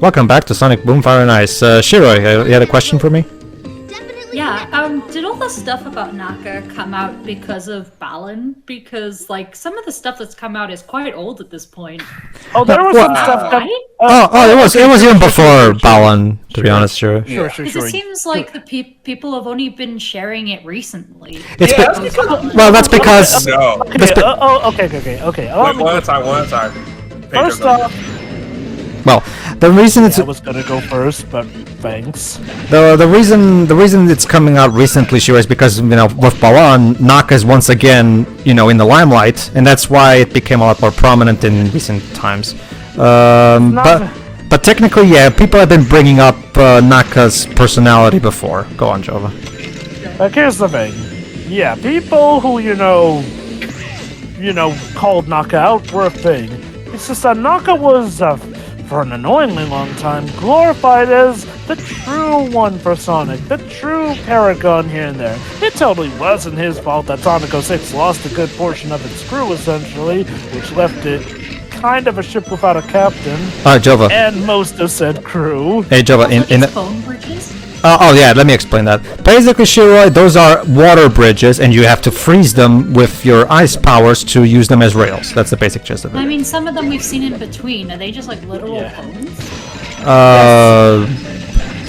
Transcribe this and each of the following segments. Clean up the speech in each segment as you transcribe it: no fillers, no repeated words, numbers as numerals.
Welcome back to Sonic Boom Fire and Ice. Shiroi, you had a question for me? Yeah, did all the stuff about Naka come out because of Balan? Because, like, some of the stuff that's come out is quite old at this point. Oh, there was some stuff that... it was even before Balan, to be honest, Sure. Because it seems like the people have only been sharing it recently. That's because... No. Okay. One at a time. First off... Well, the reason it's... I was gonna go first, but thanks. The reason it's coming out recently, Shiro, is because, with Balan, Naka is once again, in the limelight, and that's why it became a lot more prominent in recent times. But technically, yeah, people have been bringing up Naka's personality before. Go on, Jova. Here's the thing. Yeah, people who, called Naka out were a thing. It's just that Naka was, for an annoyingly long time, glorified as the true one for Sonic, the true paragon here and there. It totally wasn't his fault that Sonic 06 lost a good portion of its crew, essentially, which left it kind of a ship without a captain. Jova. And most of said crew. Hey, Jova, in phone bridges? let me explain that. Basically, Shiroi, those are water bridges, and you have to freeze them with your ice powers to use them as rails. That's the basic gist of it. I mean, some of them we've seen in between. Are they just like literal phones?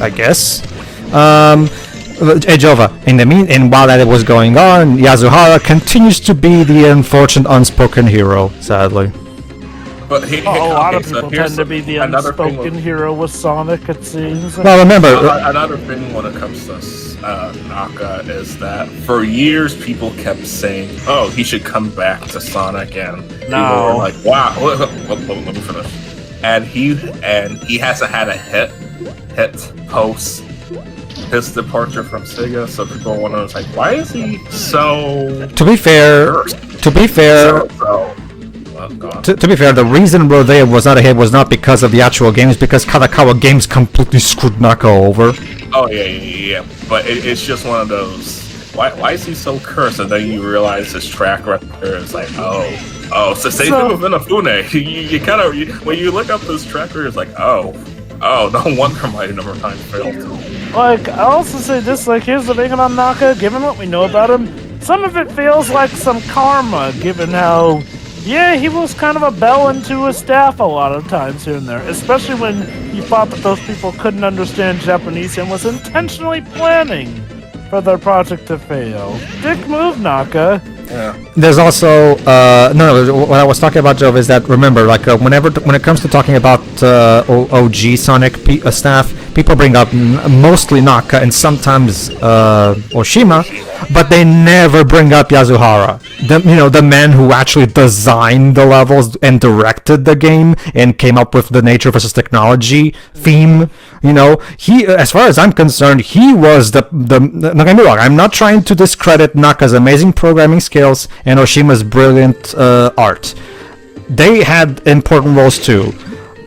I guess. Hey, Jova, and while that was going on, Yasuhara continues to be the unfortunate unspoken hero, sadly. But a lot of people tend to be the unspoken hero with Sonic, it seems. Well, remember... another thing when it comes to Naka is that for years people kept saying, oh, he should come back to Sonic, and people were like, wow, let me finish. And he hasn't had a hit post his departure from Sega, so people were wondering, like, why is he so... To be fair... To be fair, the reason Rodeo was not a hit was not because of the actual games, because Kadakawa Games completely screwed Naka over. Oh, yeah. But it's just one of those, why is he so cursed? And then you realize his track record is like, so same thing with Inafune. You kind of, when you look up his track record, it's like, no wonder Mighty Number 9 failed. Like, I also say this, like, here's the thing about Naka, given what we know about him, some of it feels like some karma, given how... Yeah, he was kind of a bell into his staff a lot of times here and there, especially when he thought that those people couldn't understand Japanese and was intentionally planning for their project to fail. Dick move, Naka. Yeah. There's also what I was talking about, Joe, is that remember, like when it comes to talking about OG Sonic staff, people bring up mostly Naka and sometimes Oshima, but they never bring up Yasuhara, the man who actually designed the levels and directed the game and came up with the nature versus technology theme. He, as far as I'm concerned, he was the don't get me wrong, I'm not trying to discredit Naka's amazing programming skills and Oshima's brilliant art. They had important roles too.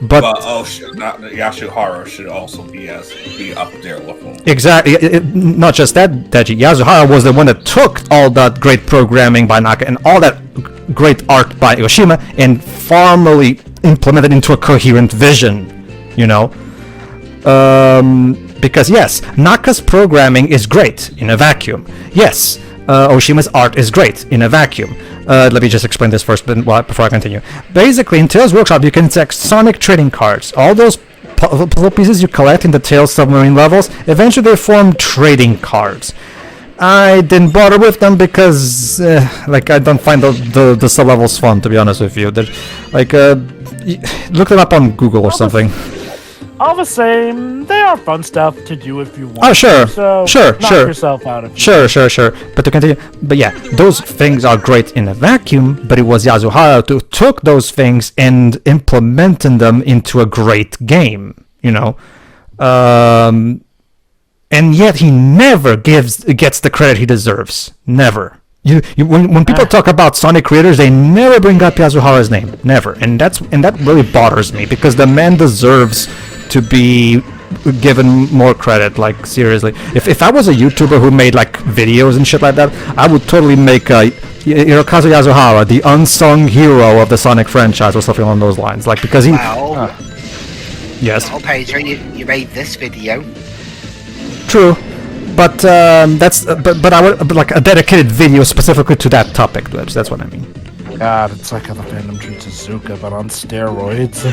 But Yasuhara should also be up there with him. Exactly. Not just that, Deji. Yasuhara was the one that took all that great programming by Naka and all that great art by Oshima and formally implemented into a coherent vision. Because yes, Naka's programming is great in a vacuum. Yes, Oshima's art is great in a vacuum. Let me just explain this first before I continue. Basically, in Tails Workshop, you can take Sonic trading cards. All those puzzle pieces you collect in the Tails submarine levels, eventually they form trading cards. I didn't bother with them because, I don't find the sub-levels fun, to be honest with you. They're, look them up on Google or something. All the same, they are fun stuff to do if you want. Oh, sure. So Sure. knock yourself out if you Sure. But to continue, those things are great in a vacuum, but it was Yasuhara who took those things and implemented them into a great game, and yet he never gets the credit he deserves. Never. When people talk about Sonic creators, they never bring up Yasuhara's name. Never. And that really bothers me, because the man deserves to be given more credit, like, seriously. If I was a YouTuber who made, like, videos and shit like that, I would totally make Hirokazu Yasuhara the unsung hero of the Sonic franchise or something along those lines. Like, because he... Wow. Yes. Oh, Pedro, you made this video. True, but but I would like a dedicated video specifically to that topic. That's what I mean. God, it's like how the fandom treats Izuka, but on steroids.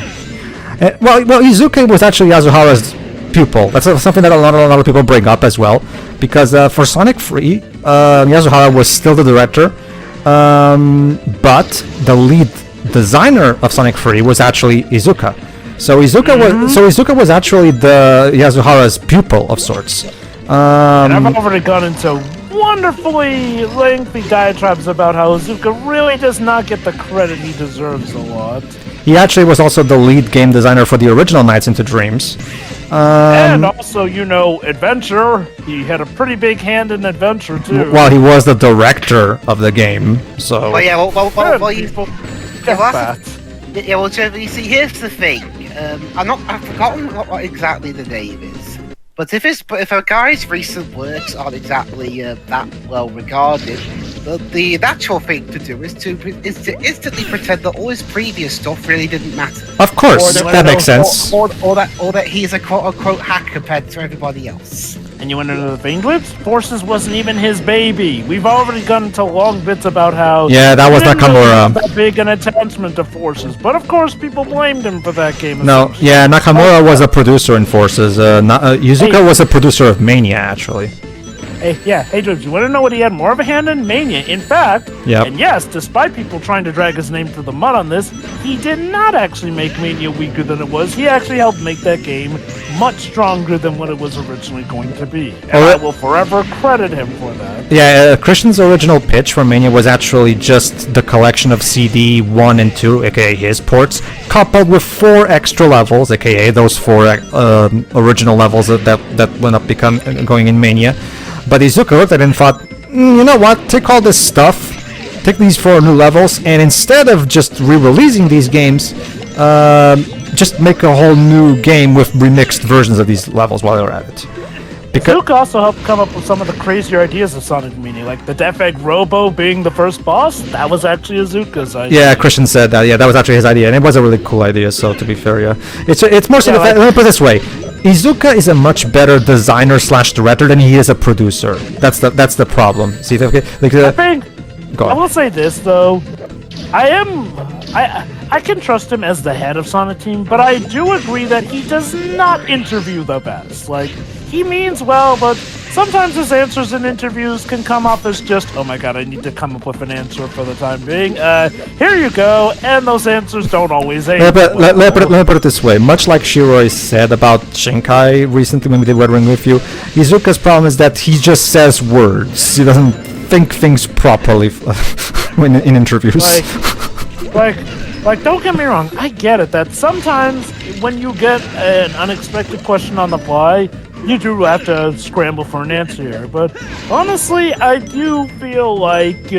Well, Izuka was actually Yasuhara's pupil. That's something that a lot of people bring up as well, because for Sonic 3, Yasuhara was still the director, but the lead designer of Sonic 3 was actually Izuka. So Izuka was actually the Yasuhara's pupil of sorts. And I've already gone into wonderfully lengthy diatribes about how Izuka really does not get the credit he deserves a lot. He actually was also the lead game designer for the original Nights into Dreams. And also, Adventure. He had a pretty big hand in Adventure, too. Well, he was the director of the game, so... Well, yeah, well, you see, here's the thing. I've forgotten what exactly the name is. But if a guy's recent works aren't exactly that well regarded, the natural thing to do is to instantly pretend that all his previous stuff really didn't matter. Of course, that makes sense. Or that he's a quote-unquote hack compared to everybody else. And you want to know the thing, Glitz? Forces wasn't even his baby. We've already gone into long bits about how... Yeah, that was Nakamura. That big an attachment to Forces. But of course, people blamed him for that game. No, yeah, Nakamura was a producer in Forces. Yuzuka was a producer of Mania, actually. Hey, George, you want to know what he had more of a hand in? Mania. In fact, and yes, despite people trying to drag his name through the mud on this, he did not actually make Mania weaker than it was. He actually helped make that game much stronger than what it was originally going to be. And I will forever credit him for that. Yeah, Christian's original pitch for Mania was actually just the collection of CD 1 and 2, aka his ports, coupled with 4 extra levels, aka those 4 original levels that went up going in Mania. But Izuka looked at it and thought, you know what, take all this stuff, take these 4 new levels, and instead of just re-releasing these games, just make a whole new game with remixed versions of these levels while you're at it. Izuka also helped come up with some of the crazier ideas of Sonic Mania, like the Def Egg Robo being the first boss. That was actually Izuka's idea. Yeah, Christian said that. Yeah, that was actually his idea, and it was a really cool idea. So to be fair, yeah, it's more so. Let me put it this way: Izuka is a much better designer / director than he is a producer. That's the problem. See, I will say this though, I can trust him as the head of Sonic Team, but I do agree that he does not interview the best. Like, he means well, but sometimes his answers in interviews can come off as just, oh my god, I need to come up with an answer for the time being. Here you go, and those answers don't always age. Let me put it this way. Much like Shiroi said about Shinkai recently when we did Weathering with You, Izuka's problem is that he just says words. He doesn't think things properly when in interviews. Like, don't get me wrong, I get it that sometimes when you get an unexpected question on the fly, you do have to scramble for an answer here. But honestly, I do feel like,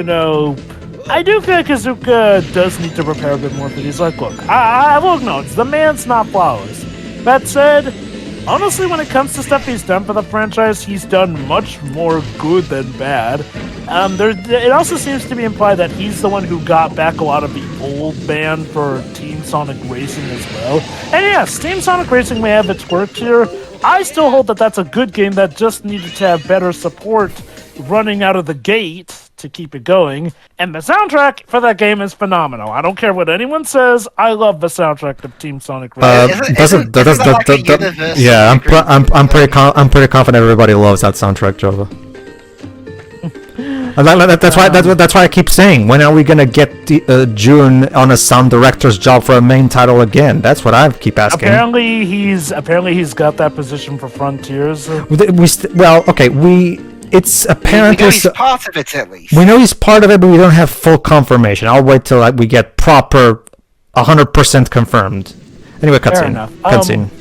Izuka does need to prepare a bit more for these. Like, look, I will acknowledge, the man's not flawless. That said, honestly, when it comes to stuff he's done for the franchise, he's done much more good than bad. It also seems to be implied that he's the one who got back a lot of the old band for Team Sonic Racing as well. And yes, Team Sonic Racing may have its quirks here. I still hold that that's a good game that just needed to have better support running out of the gate to keep it going. And the soundtrack for that game is phenomenal. I don't care what anyone says. I love the soundtrack of Team Sonic Racing. Yeah, I'm pretty confident everybody loves that soundtrack, Jova. That's why I keep saying, when are we gonna get June on a sound director's job for a main title again? That's what I keep asking. Apparently he's got that position for Frontiers. It's apparently we know he's part of it at least. We know he's part of it, but we don't have full confirmation. I'll wait till we get proper 100% confirmed. Anyway, cutscene. Cutscene.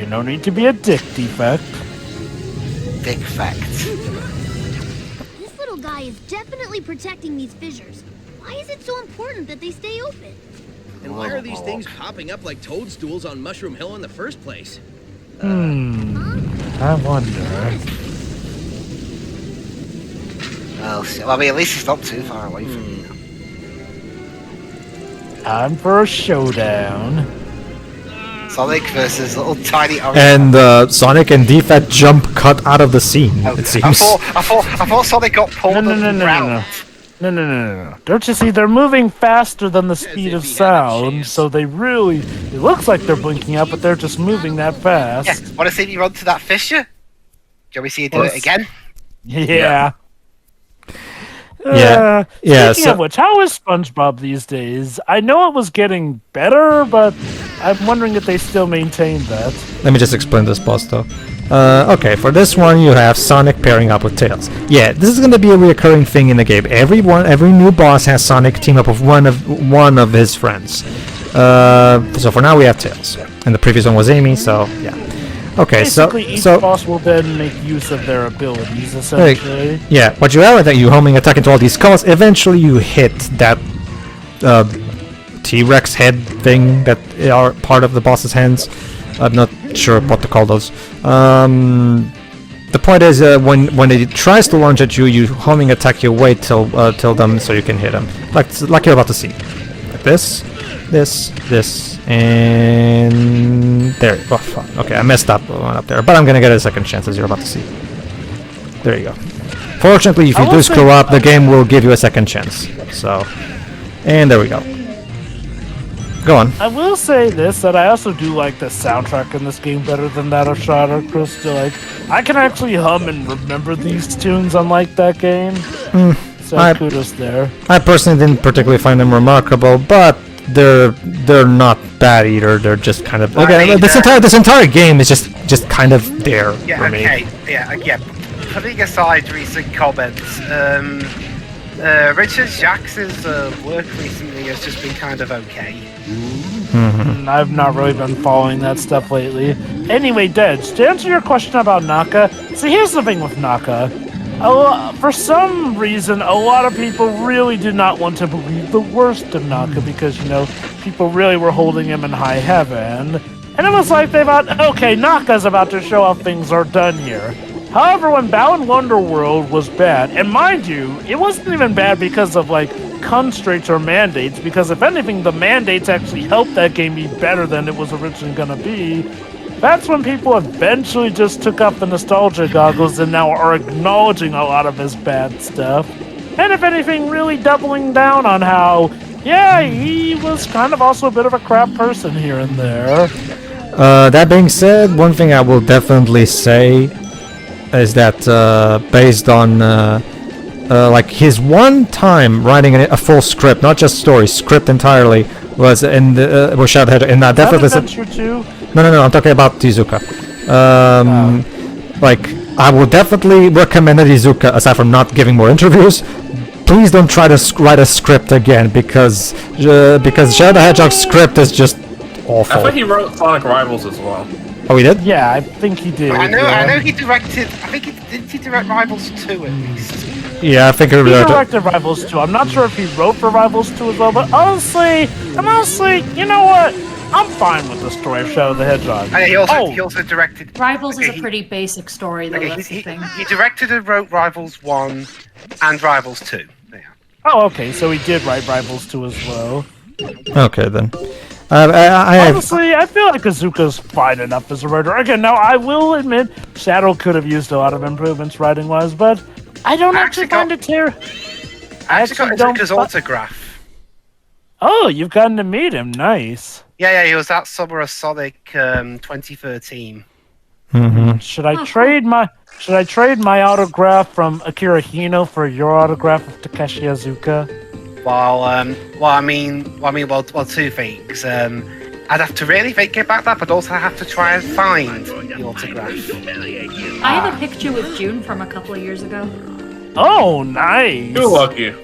No need to be a dick, Defect. Dick fact. This little guy is definitely protecting these fissures. Why is it so important that they stay open? And why are these things popping up like toadstools on Mushroom Hill in the first place? I wonder. Well, I mean, at least it's not too far away from you. Time for a showdown. Sonic versus little tiny orange. And Sonic and Defat jump cut out of the scene, Oh, it seems. I thought Sonic got pulled No. around. No. Don't you see? They're moving faster than the speed of if he had a sound, chance. so they really. It looks like they're blinking out, but they're just moving that fast. Yeah, want to see me run to that fissure? Shall we see you do it again? Yeah. Yeah. Yeah, Speaking so- of which, how is SpongeBob these days? I know it was getting better, but I'm wondering if they still maintain that. Let me just explain this boss though. Okay, for this one you have Sonic pairing up with Tails. Yeah, this is gonna be a recurring thing in the game. Every new boss has Sonic team up with one of his friends. So for now we have Tails, and the previous one was Amy. So yeah. Okay, Basically, each boss will then make use of their abilities, essentially. Yeah, what you have is that you homing attack into all these skulls. Eventually, you hit that T-Rex head thing that are part of the boss's hands. I'm not sure what to call those. The point is, when it tries to launch at you, you homing attack your way till them so you can hit them, like you're about to see, like this, and there. Oh, fuck. Okay, I messed up one up there, but I'm gonna get a second chance as you're about to see. There you go. Fortunately, if you do screw up, the game will give you a second chance. So, and there we go. Go on. I will say this, that I also do like the soundtrack in this game better than that of Shadow Crystal. Like, I can actually hum and remember these tunes unlike that game. So kudos there. I personally didn't particularly find them remarkable, but they're not bad either. They're just kind of this entire game is just kind of there Yeah, for me. okay. Yeah. Putting aside recent comments, Richard Jackson's work recently has just been kind of okay. I've not really been following that stuff lately. Anyway, Dej, to answer your question about Naka, see, here's the thing with Naka. For some reason, a lot of people really did not want to believe the worst of Naka because, people really were holding him in high heaven. And it was like they thought, okay, Naka's about to show how things are done here. However, when Balan Wonderworld was bad, and mind you, it wasn't even bad because of, constraints or mandates, because if anything, the mandates actually helped that game be better than it was originally going to be. That's when people eventually just took up the nostalgia goggles and now are acknowledging a lot of his bad stuff. And if anything, really doubling down on how, yeah, he was kind of also a bit of a crap person here and there. That being said, one thing I will definitely say is that based on his one time writing a full script, not just story, script entirely, was in the was Shadowhead, and I definitely Adventure 2? No, I'm talking about Tezuka. I will definitely recommend Tezuka, aside from not giving more interviews. Please don't try to write a script again, because Shadow the Hedgehog's script is just awful. I thought he wrote Sonic Rivals as well. Oh, he did? Yeah, I think he did. I know he directed. Did he direct Rivals 2 at least? Yeah, I think He directed Rivals 2. I'm not sure if he wrote for Rivals 2 as well, but honestly, you know what? I'm fine with the story of Shadow the Hedgehog. And he also directed... Rivals is okay, a pretty basic story, though, that's the thing. He directed and wrote Rivals 1 and Rivals 2. Yeah. Oh, okay, so he did write Rivals 2 as well. Okay, then. Honestly, I feel like Azuka's fine enough as a writer. Again, now I will admit, Shadow could have used a lot of improvements writing-wise, but I don't actually find it terrible. I actually got Azuka's autograph. Oh, you've gotten to meet him. Nice. Yeah, he was at Summer of Sonic 2013. Mm-hmm. Should I trade my autograph from Akira Hino for your autograph of Takeshi Azuka? Well, two things. I'd have to really think about that, but also I have to try and find the autograph. I have a picture with June from a couple of years ago. Oh, nice. You're lucky.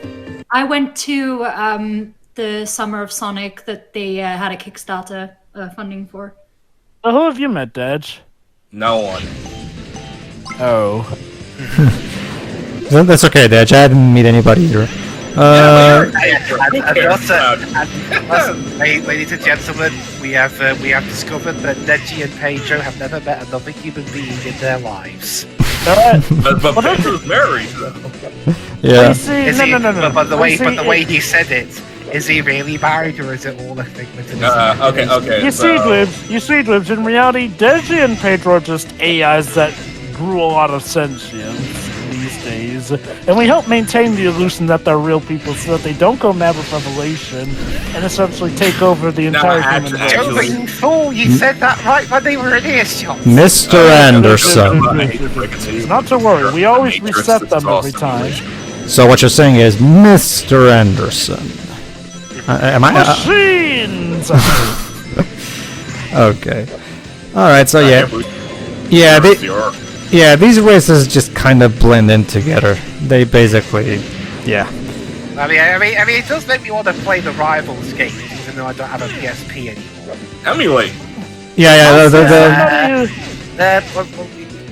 I went to the Summer of Sonic that they had a Kickstarter funding for. So who have you met, Dej? No one. Oh. That's okay, Dej. I didn't meet anybody either. Ladies and gentlemen, we have discovered that Deji and Pedro have never met another human being in their lives. Alright. But Pedro's married, though. Yeah. See, Is no, he, no, no, no. But the way, See, but the way he said it, is he really married or is it all a figment of his Okay. imagination? You see, Dwebs, in reality, Deji and Pedro are just AIs that grew a lot of sentience these days. And we help maintain the illusion that they're real people so that they don't go mad with revelation and essentially take over the entire human race. Joe, but you fool, you said that right when they were in earshot. Mr. Anderson. Not to worry, we always reset them every time. So what you're saying is, Mr. Anderson. Am I? Machines! Okay. All right. So yeah, these races just kind of blend in together. They basically, yeah. I mean, it does make me want to play the Rivals game, even though I don't have a PSP anymore. Emulate. Yeah.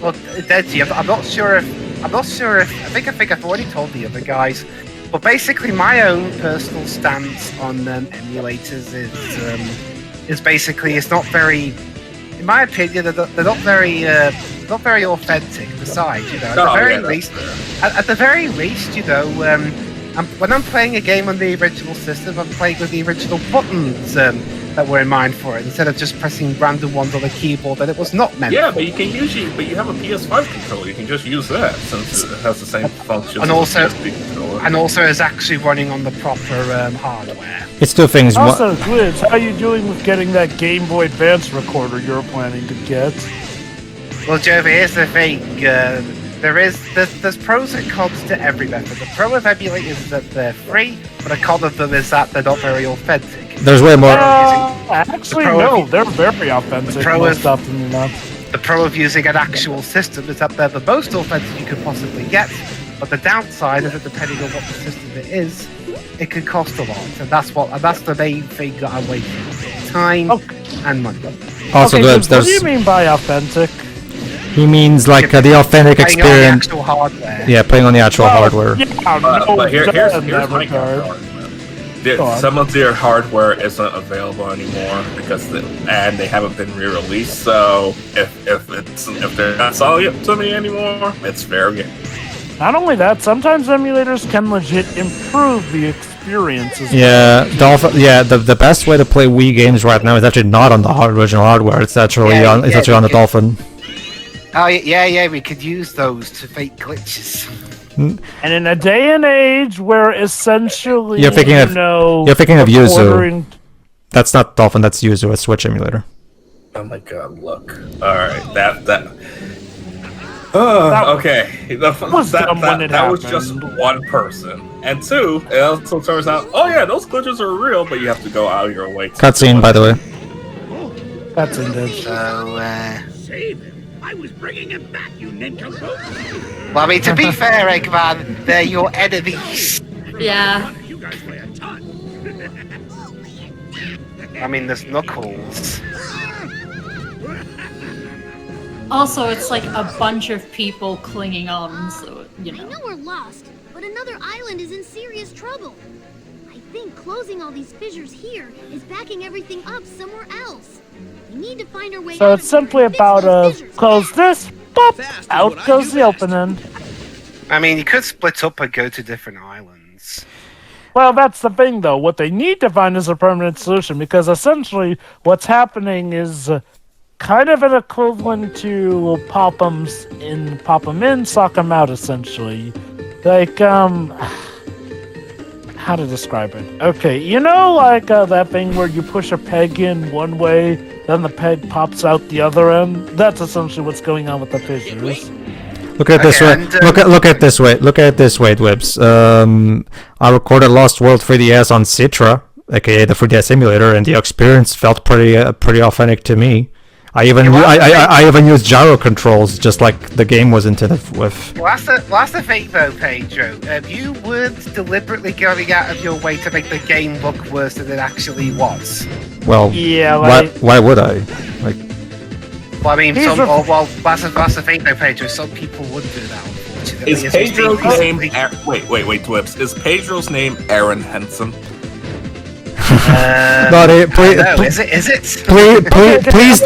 Well, Deji, I'm not sure if I think I've already told the other guys, but basically my own personal stance on emulators is basically it's not very, in my opinion, they're not very authentic. Besides, you know, at the very least, you know, when I'm playing a game on the original system, I'm playing with the original buttons that were in mind for it, instead of just pressing random ones on the keyboard that it was not meant. Yeah, but you have a PS5 controller. You can just use that since it has the same functions. And also, as the PSP controller. and also is actually running on the proper hardware. It's two things. Also, Glitz, how are you doing with getting that Game Boy Advance recorder you're planning to get? Well, Joe, here's the thing. There's pros and cons to every method. The pro of emulators is that they're free, but a con of them is that they're not very authentic. There's way more. Actually, no, they're very authentic. Most often than not. The pro of using an actual system is that they're the most authentic you could possibly get, but the downside is that depending on what the system it is, it can cost a lot, and that's the main thing that I'm waiting for: time and money. Also, okay, Glibs, what do you mean by authentic? He means like the authentic Playing experience. on the actual hardware. Yeah, playing on the actual hardware. Yeah, But here's that my regard. counter. Some of their hardware isn't available anymore because they haven't been re-released. So if they're not selling it to me anymore, it's fair game. Not only that, sometimes emulators can legit improve the experiences. Yeah, the best way to play Wii games right now is actually not on the original hardware. It's actually on the Dolphin. Oh yeah, we could use those to fake glitches. Hmm? And in a day and age where essentially You're thinking of Yuzu. That's not Dolphin. That's Yuzu, a Switch emulator. Oh my god! Look. All right, that. Okay. That was just one person, and two, it also turns out, oh yeah, those glitches are real, but you have to go out of your way. Cutscene, by the way. Cutscene, dude. So, Save him. I was bringing him back, you nincompoop. well, I mean, to be fair, Eggman, they're your enemies. Yeah. You guys play a ton. I mean, there's Knuckles. Also, it's like a bunch of people clinging on, so, you I know. know we're lost, but another island is in serious trouble. I think closing all these fissures here is backing everything up somewhere else. We need to find our way So out it's of here simply and fix about those fissures. close this, pop, Fast is out what I goes do the best. opening. I mean, you could split up and go to different islands. Well, that's the thing, though. What they need to find is a permanent solution, because essentially what's happening is kind of an equivalent to pop 'em in, sock 'em out, essentially. Like, how to describe it? Okay, you know, like that thing where you push a peg in one way, then the peg pops out the other end? That's essentially what's going on with the fissures. Look at it this way. Look at it this way. Look at it this way, Dwibs. I recorded Lost World 3DS on Citra, aka the 3DS emulator, and the experience felt pretty authentic to me. I even used gyro controls, just like the game was intended with. Well, that's the thing, though, Pedro. You weren't deliberately going out of your way to make the game look worse than it actually was. Well, yeah, like, why would I? Like, well, I mean, that's the thing, though, Pedro. Some people would do that, unfortunately. Is Pedro's name... Wait, Dwibs. Is Pedro's name Aaron Henson? Buddy, please, No, is it? please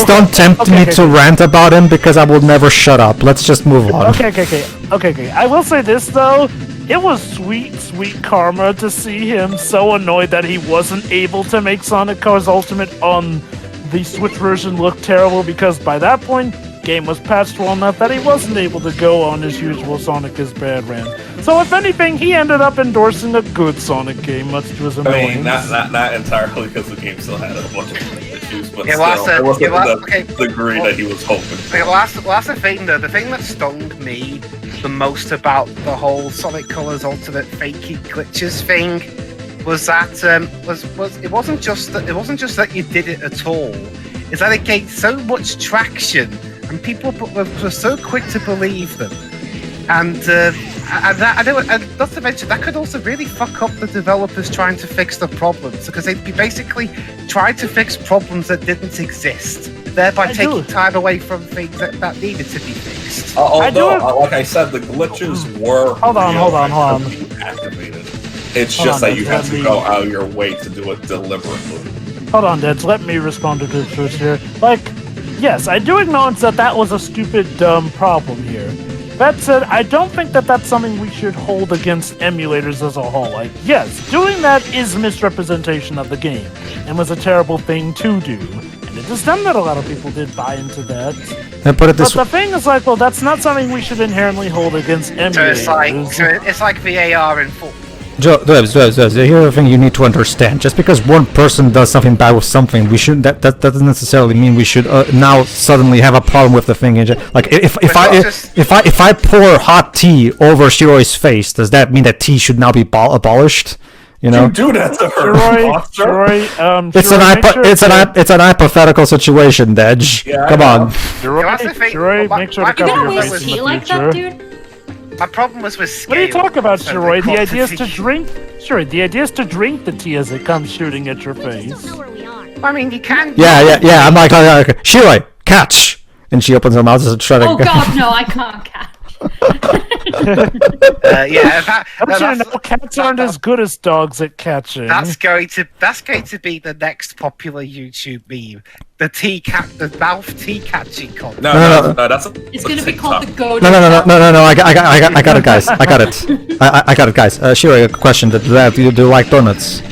don't tempt me to rant about him because I will never shut up. Let's just move on. Okay. I will say this though. It was sweet karma to see him so annoyed that he wasn't able to make Sonic Cars Ultimate on the Switch version look terrible, because by that point, game was patched well enough that he wasn't able to go on his usual Sonic is bad rant. So if anything, he ended up endorsing a good Sonic game, much to his annoyance. Not entirely, because the game still had a bunch of issues, but It still, was it wasn't okay. the degree that he was hoping. Okay, well, that's the thing though. The thing that stung me the most about the whole Sonic Colors Ultimate fakey glitches thing was that it wasn't just that you did it at all. It's that it gained so much traction, and people were so quick to believe them. And not to mention, that could also really fuck up the developers trying to fix the problems, because they'd be basically trying to fix problems that didn't exist, thereby taking time away from things that needed to be fixed. Although, like I said, the glitches were Hold on. activated. It's just that you have to go out of your way to do it deliberately. Hold on, Deds. Let me respond to this first here. Like, yes, I do acknowledge that was a stupid, dumb problem here. That said, I don't think that that's something we should hold against emulators as a whole. Like, yes, doing that is misrepresentation of the game, and was a terrible thing to do. And it is dumb that a lot of people did buy into that. And put it this But the thing is, like, well, that's not something we should inherently hold against emulators. So it's like VAR in full. Here's the thing you need to understand. Just because one person does something bad with something, we should that doesn't necessarily mean we should now suddenly have a problem with the thing. Like if I pour hot tea over Shiroi's face, does that mean that tea should now be abolished? You know, You do that to her. it's an hypothetical situation, Dej. Yeah, Come on. Shiroi, make sure to You're cover gonna your waste face in tea the like future. that, dude? My problem was with scale. What are you talking about, so Shiroi? The idea is to quantity- drink. Shiroi, the idea is to drink the tea as it comes shooting at your Don't face. know where we are. I mean, you can. Yeah. I'm like, okay, Shiroi, catch, and she opens her mouth to try to. Oh god, no, I can't catch. Cats aren't as good as dogs at catching. That's going to be the next popular YouTube meme. The mouth tea catching contest. No, that's It's gonna be called the Go. No, I got it, guys. I got it. I got it, guys. Shiroi, a question. Do you like donuts?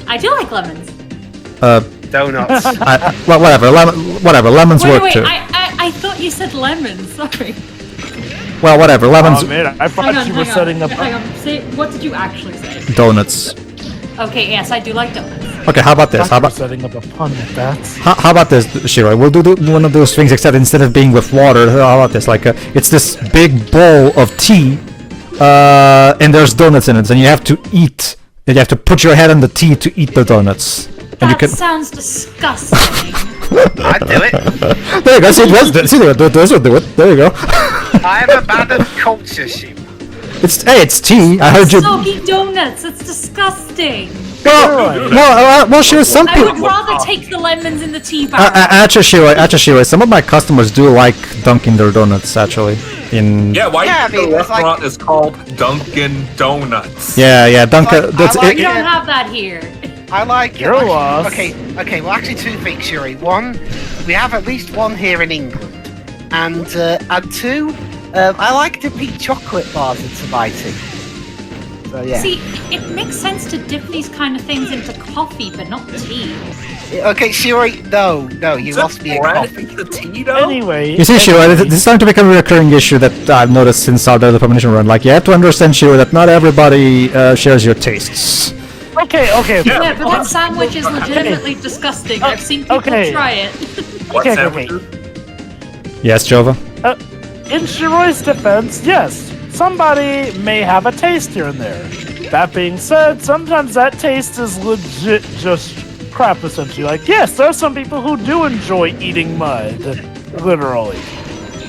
I do like lemons. Donuts. Well, whatever. Lemons work Wait, too. I thought you said lemons. Sorry. Well, whatever. Lemons. Oh man, I thought you were setting up. Hang on. Say, what did you actually say? Donuts. Okay, yes, I do like donuts. Okay, how about this? How about setting up a pun with that? how about this, Shiroi? We'll do one of those things, except instead of being with water, how about this? Like, it's this big bowl of tea, and there's donuts in it, and you have to eat. And you have to put your head in the tea to eat the donuts. And That sounds disgusting. I'd do it. There you go. See, those will do it. There you go. I have a bad culture shoot. It's tea. I heard you. Soggy donuts. It's disgusting. Well, sure. Some I people. would rather take the lemons in the tea bag. Actually, some of my customers do like dunking their donuts. Actually, in why Yeah, I the mean, it's restaurant like- is called Dunkin' Donuts? yeah, Dunkin'. Like, That's I like We it. don't have that here. I like it. You're lost. Okay. Well, actually, two things, Shuri. One, we have at least one here in England, and two, I like to beat chocolate bars into my tea. So yeah. See, it makes sense to dip these kind of things into coffee, but not tea. Okay, Shuri. No, you lost me a coffee. The tea, though? Anyway. You see, Shiro, this is starting to become a recurring issue that I've noticed since our the premonition run. Like, you have to understand, Shiro, that not everybody shares your tastes. Okay. Yeah, but that sandwich is legitimately disgusting. I've seen people try it. What Okay. sandwiches? Yes, Jova? In Shiroi's defense, yes, somebody may have a taste here and there. That being said, sometimes that taste is legit just crap, essentially. Like, yes, there are some people who do enjoy eating mud, literally.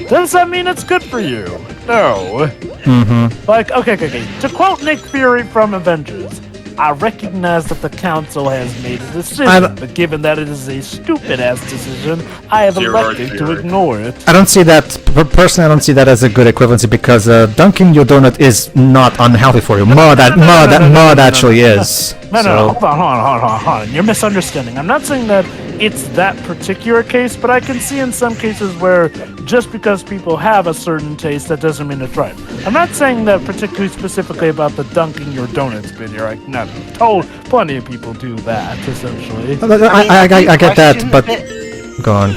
Does that mean it's good for you? No. Mm-hmm. Like, okay. To quote Nick Fury from Avengers, I recognize that the council has made a decision, but given that it is a stupid-ass decision, I have elected to ignore it. I don't see that, personally, I don't see that as a good equivalency because dunking your donut is not unhealthy for you. Mud actually is. No, hold on. You're misunderstanding. I'm not saying that it's that particular case, but I can see in some cases where just because people have a certain taste, that doesn't mean it's right. I'm not saying that particularly specifically about the dunking your donuts bit here. Plenty of people do that, essentially. I get that, but... Go on.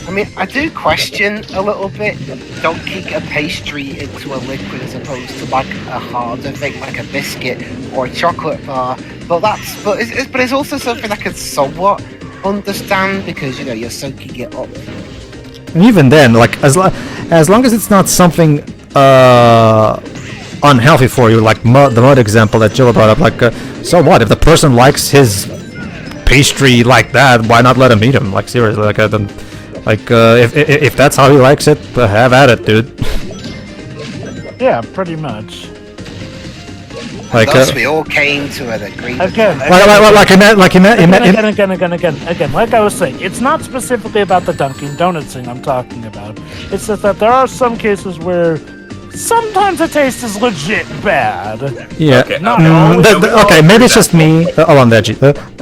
I mean, I do question a little bit dunking a pastry into a liquid as opposed to like a harder thing like a biscuit or a chocolate bar. But it's also something I can somewhat understand because you're soaking it up. And even then, like as long as it's not something unhealthy for you, like the mud example that Jill brought up. Like, so what if the person likes his pastry like that? Why not let him eat him? Like seriously, if that's how he likes it, have at it, dude. Yeah, pretty much. Like we all came to an agreement. Again, like I was saying, it's not specifically about the Dunkin' Donuts thing I'm talking about. It's just that there are some cases where sometimes the taste is legit bad. Yeah. Okay, maybe it's just me. Hold on, Deji.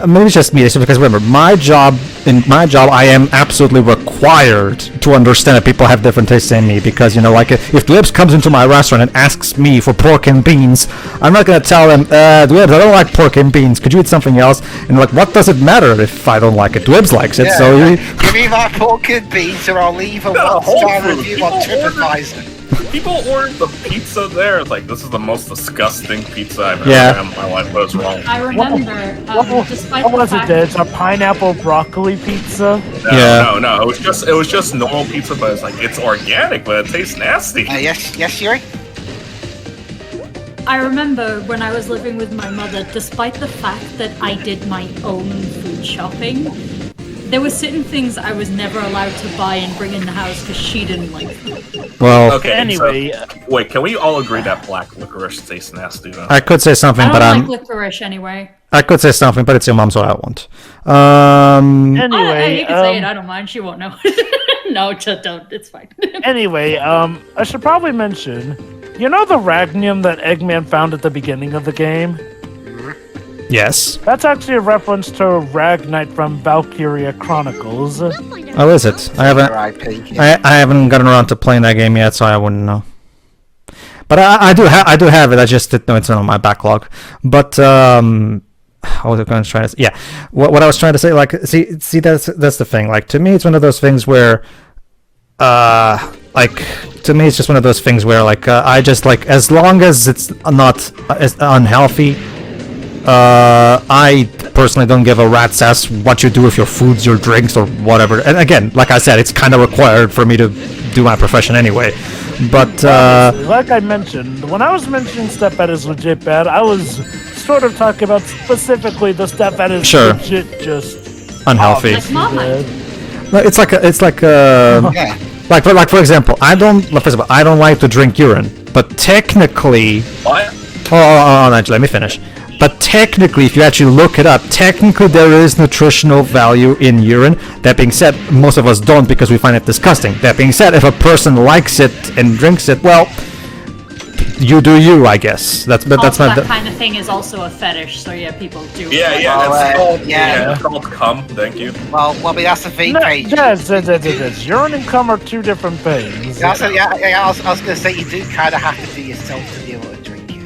Maybe it's just me. It's because remember, in my job, I am absolutely required to understand that people have different tastes than me. Because like if Dwebs comes into my restaurant and asks me for pork and beans, I'm not gonna tell them, Dwebs, I don't like pork and beans. Could you eat something else? And like, what does it matter if I don't like it? Dwebs likes it, yeah, so give me my pork and beans, or I'll leave a 1-star review on TripAdvisor. People ordered the pizza there. Like, this is the most disgusting pizza I've ever had in my life. What is wrong? I remember, despite what the was fact... it? It's a pineapple broccoli pizza? No. It was just normal pizza, but it's like, it's organic, but it tastes nasty. Yes, Yuri? I remember when I was living with my mother, despite the fact that I did my own food shopping, there were certain things I was never allowed to buy and bring in the house because she didn't like them. Well, okay. Anyway, Wait, can we all agree that black licorice tastes nasty? Though? I could say something, I but don't like licorice anyway. I could say something, but it's your mom, so I won't. Anyway, you can say it. I don't mind. She won't know. No, just don't. It's fine. Anyway, I should probably mention, the Ragnium that Eggman found at the beginning of the game? Yes. That's actually a reference to Ragnite from Valkyria Chronicles. Oh, is it? I haven't gotten around to playing that game yet, so I wouldn't know. But I do have it. I just didn't know it's on my backlog. But what was I going to try to say? Yeah, what I was trying to say, like, see, that's the thing. Like, to me, it's one of those things where, to me, it's just one of those things where, like, I just like as long as it's not as unhealthy. I personally don't give a rat's ass what you do with your foods, your drinks, or whatever. And again, like I said, it's kind of required for me to do my profession anyway. But like I mentioned, when I was mentioning stuff that is legit bad, I was sort of talking about specifically the stuff that is legit just unhealthy. Like Marmite. No, it's like for example, I don't like to drink urine, but technically. What? Oh, Angela, let me finish. But technically, if you actually look it up, technically there is nutritional value in urine. That being said, most of us don't because we find it disgusting. That being said, if a person likes it and drinks it, well, you do you, I guess. That's my. That kind of thing is also a fetish, so yeah, people do. It's called cum. Thank you. Well, that's the thing, Paige. Urine and cum are two different things. I was going to say, you do kind of have to do yourself to be able to drink it.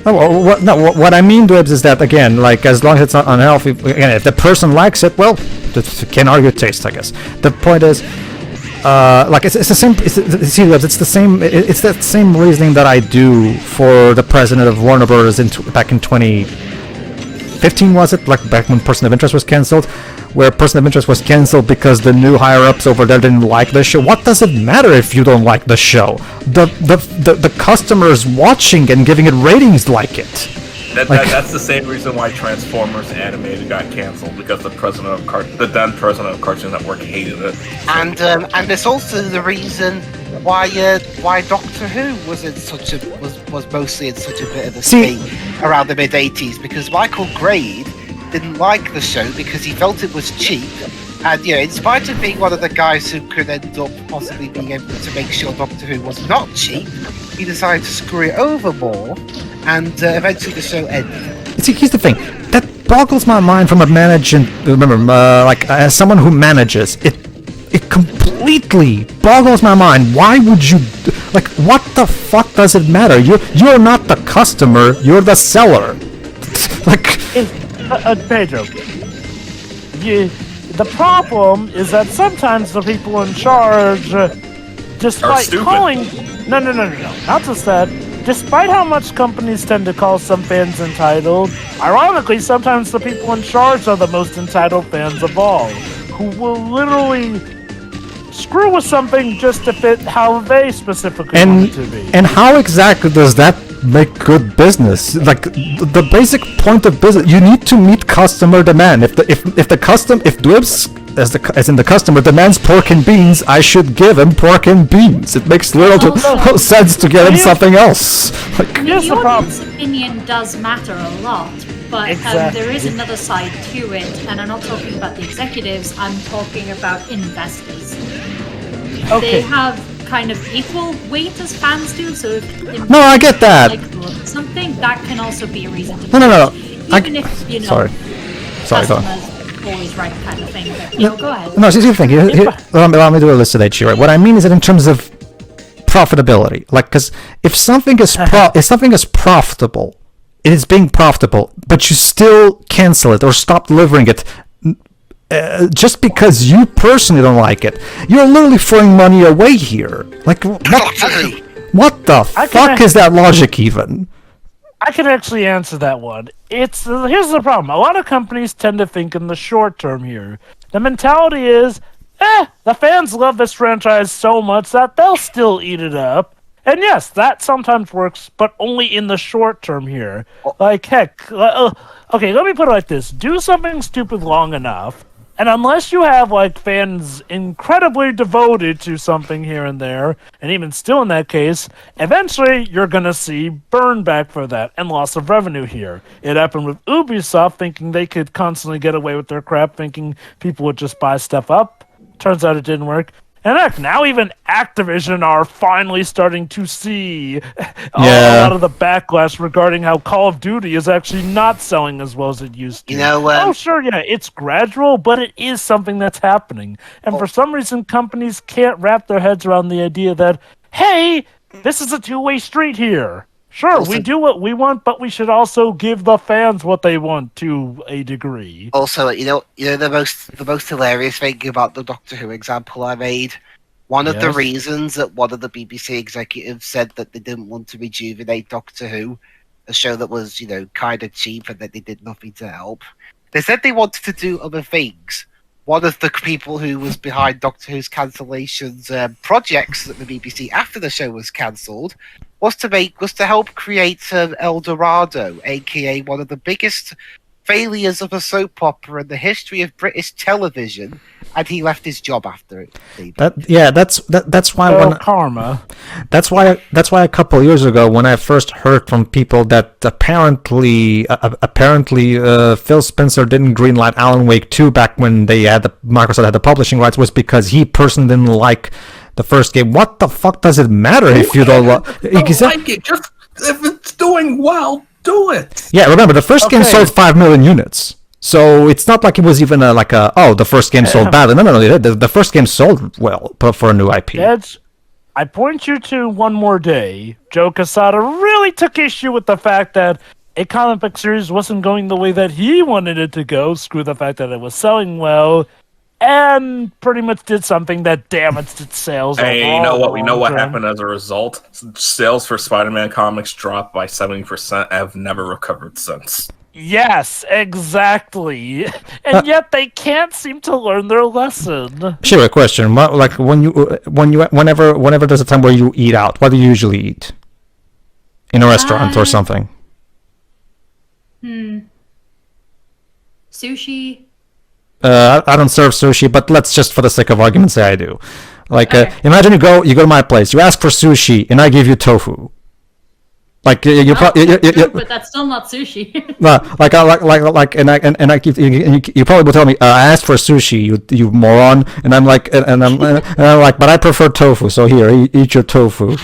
What I mean, Dwebs, is that again, like as long as it's not unhealthy, again, if the person likes it, well, can argue taste, I guess. The point is, like it's the same. It's the same. It's that same reasoning that I do for the president of Warner Bros. Back in 2015, was it? Like back when Person of Interest was cancelled, where Person of Interest was cancelled because the new higher-ups over there didn't like the show. What does it matter if you don't like the show? The customers watching and giving it ratings like it. That's the same reason why Transformers animated got canceled, because the then president of Cartoon Network hated it. And it's also the reason why Doctor Who was mostly in such a bit of a state around the mid '80s, because Michael Grade didn't like the show because he felt it was cheap. And in spite of being one of the guys who could end up possibly being able to make sure Doctor Who was not cheap, he decided to screw it over more, and eventually the show ended. See, here's the thing. That boggles my mind from a as someone who manages. It completely boggles my mind. Why would you... what the fuck does it matter? You're not the customer, you're the seller. Pedro, the problem is that sometimes the people in charge, despite calling... No, not just that. Despite how much companies tend to call some fans entitled, ironically, sometimes the people in charge are the most entitled fans of all, who will literally screw with something just to fit how they specifically want it to be. And how exactly does that make good business? The basic point of business, you need to meet customer demand. If Dwibs, as in the customer, demands pork and beans, I should give him pork and beans. It makes little sense to get him something else. The audience opinion does matter a lot, but there is another side to it, and I'm not talking about the executives, I'm talking about investors. They have kind of equal weight as fans do, so if I get that. Something that can also be a reason to No. Even if sorry, go on. Always right kind of thing. But, go ahead. No, see the thing. Allow me to elucidate here. What I mean is that in terms of profitability, because if something is profitable, it is being profitable, but you still cancel it or stop delivering it. Just because you personally don't like it, you're literally throwing money away here. What the fuck is that logic even? I can actually answer that one. Here's the problem. A lot of companies tend to think in the short term here. The mentality is, the fans love this franchise so much that they'll still eat it up. And yes, that sometimes works, but only in the short term here. Heck, okay, let me put it like this. Do something stupid long enough, and unless you have, fans incredibly devoted to something here and there, and even still in that case, eventually you're gonna see burn back for that and loss of revenue here. It happened with Ubisoft, thinking they could constantly get away with their crap, thinking people would just buy stuff up. Turns out it didn't work. And heck, now even Activision are finally starting to see a lot of the backlash regarding how Call of Duty is actually not selling as well as it used to. It's gradual, but it is something that's happening. And for some reason, companies can't wrap their heads around the idea that, hey, this is a two-way street here. Sure, we do what we want, but we should also give the fans what they want to a degree. Also, the most hilarious thing about the Doctor Who example I made, one of the reasons that one of the BBC executives said that they didn't want to rejuvenate Doctor Who, a show that was, kind of cheap and that they did nothing to help, they said they wanted to do other things. One of the people who was behind Doctor Who's cancellations projects at the BBC after the show was cancelled was to help create El Dorado, aka one of the biggest failures of a soap opera in the history of British television, and he left his job after it. That's why karma. That's why a couple of years ago, when I first heard from people that apparently Phil Spencer didn't greenlight Alan Wake 2 back when Microsoft had the publishing rights, was because he personally didn't like the first game. What the fuck does it matter if you don't like it? Just if it's doing well, do it. Yeah, remember the first game sold 5 million units, so it's not like it was even the first game sold badly. No, the first game sold well for a new IP. I point you to One More Day. Joe Quesada really took issue with the fact that a comic book series wasn't going the way that he wanted it to go. Screw the fact that it was selling well. And pretty much did something that damaged its sales. Hey, you know what? We know what happened as a result. Sales for Spider-Man comics dropped by 70% and have never recovered since. Yes, exactly. And yet they can't seem to learn their lesson. Sure, a question. Whenever there's a time where you eat out, what do you usually eat? In a restaurant or something? Sushi. I don't serve sushi, but let's just, for the sake of argument, say I do. Like, Okay. imagine you go to my place, you ask for sushi, and I give you tofu. Like you But that's still not sushi. you probably will tell me I asked for sushi, you moron, and I'm like, and I'm like, but I prefer tofu, so here, eat your tofu.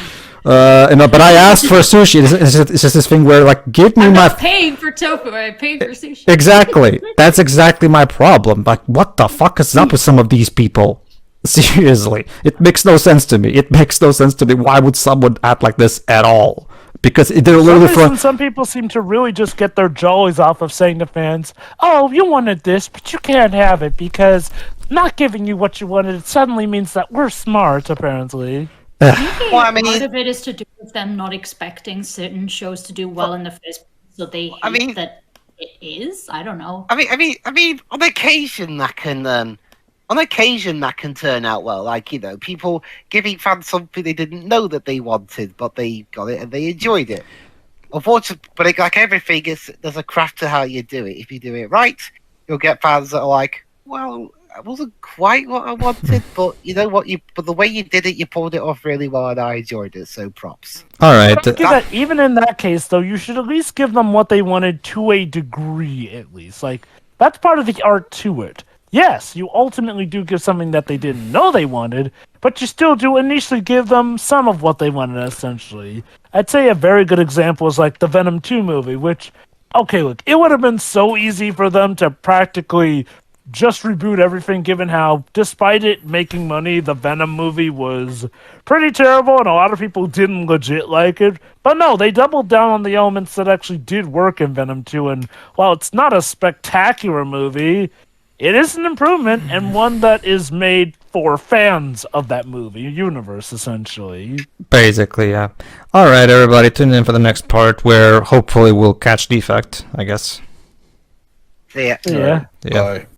But I asked for sushi. It's just this thing where, like, give me I'm my. not paying for tofu. I paid for sushi. Exactly. That's exactly my problem. Like, what the fuck is up with some of these people? Seriously, it makes no sense to me. It makes no sense to me. Why would someone act like this at all? Because they're literally Some people seem to really just get their jollies off of saying to fans, "Oh, you wanted this, but you can't have it because not giving you what you wanted suddenly means that we're smart." Apparently. Well, I mean, Part of it is to do with them not expecting certain shows to do well in the first place, so they hate that it is. I don't know. I mean, on occasion that can turn out well. Like, you know, people giving fans something they didn't know that they wanted, but they got it and they enjoyed it. Unfortunately, but like everything, there's a craft to how you do it. If you do it right, you'll get fans that are like, "Well, it wasn't quite what I wanted, but you know what? But the way you did it, you pulled it off really well, and I enjoyed it. So props." all right. Even in that case, though, you should at least give them what they wanted to a degree, at least. Like, that's part of the art to it. Yes, you ultimately do give something that they didn't know they wanted, but you still do initially give them some of what they wanted, essentially. I'd say a very good example is like the Venom 2 movie, which, okay, look, it would have been so easy for them to practically just reboot everything, given how, despite it making money, the Venom movie was pretty terrible, and a lot of people didn't legit like it. But no, they doubled down on the elements that actually did work in Venom 2, and while it's not a spectacular movie, it is an improvement, and one that is made for fans of that movie universe, essentially. Basically, yeah. All right, everybody, tune in for the next part where hopefully we'll catch Defect, I guess. So, yeah. Yeah. Yeah. Bye.